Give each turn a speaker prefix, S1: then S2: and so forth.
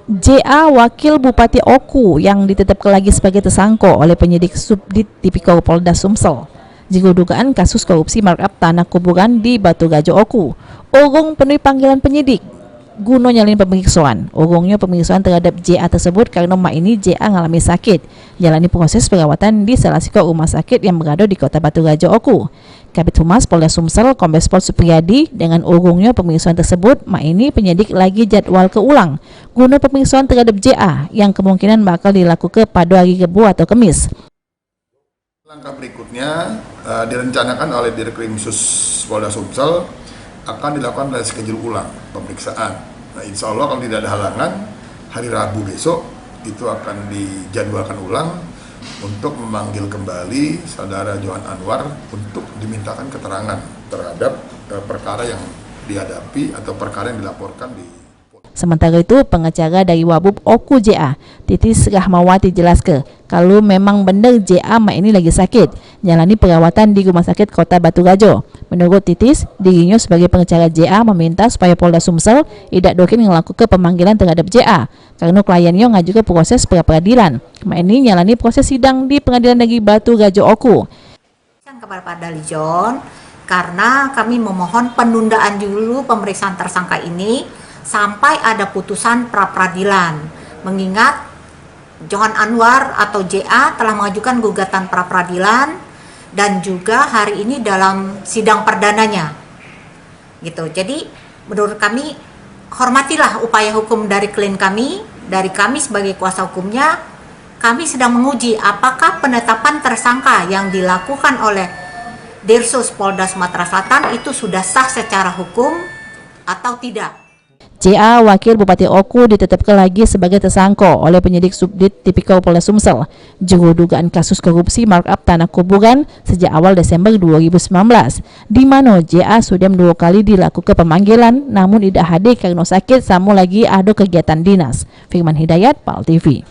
S1: JA Wakil Bupati Oku yang ditetapkan lagi sebagai tersangka oleh penyidik Subdit Tipikor Polda Sumsel jika dugaan kasus korupsi markup tanah kuburan di Batu Gajah Oku. Urung penuhi panggilan penyidik guna nyalin pemeriksaan. Urungnya pemeriksaan terhadap JA tersebut karena mak ini JA ngalami sakit, jalani proses perawatan di salah satu rumah sakit yang berada di Kota Batu Gajah Oku. Kabid Humas Polda Sumsel Kombes Pol Supriyadi dengan urungnya pemeriksaan tersebut, mak ini penyidik lagi jadwal keulang guna pemeriksaan terhadap JA yang kemungkinan bakal dilakukan pada hari Rabu atau Kamis.
S2: Langkah berikutnya direncanakan oleh Dirkrimsus Polda Sumsel akan dilakukan reschedule ulang pemeriksaan. Nah, insya Allah kalau tidak ada halangan, hari Rabu besok itu akan dijadwalkan ulang untuk memanggil kembali saudara Johan Anwar untuk dimintakan keterangan terhadap perkara yang dihadapi atau perkara yang dilaporkan di.
S1: Sementara itu, pengacara dari Wabub Oku JA, Titis Rahmawati jelaskan kalau memang benar JA mak ini lagi sakit, jalani perawatan di Rumah Sakit Kota Batu Gajah. Menurut Titis, dirinya sebagai pengacara JA meminta supaya Polda Sumsel tidak dokin melakukan pemanggilan terhadap JA karena kliennya ngajukan proses pra-peradilan. Mak ini jalani proses sidang di Pengadilan Negeri Batu Gajah Oku.
S3: Kepada Pak Dalijon, karena kami memohon penundaan dulu pemeriksaan tersangka ini sampai ada putusan pra-peradilan, mengingat Johan Anwar atau JA telah mengajukan gugatan pra-peradilan dan juga hari ini dalam sidang perdananya gitu. Jadi menurut kami hormatilah upaya hukum dari klien kami, dari kami sebagai kuasa hukumnya. Kami sedang menguji apakah penetapan tersangka yang dilakukan oleh Dirsus Polda Sumatera Selatan itu sudah sah secara hukum atau tidak.
S1: JA Wakil Bupati Oku ditetapkan lagi sebagai tersangka oleh penyidik Subdit Tipikor Polda Sumsel juru dugaan kasus korupsi markup tanah kuburan sejak awal Desember 2019, di mana JA sudah 2 kali dilakukan pemanggilan namun tidak hadir karena sakit sama lagi ada kegiatan dinas. Firman Hidayat, PAL TV.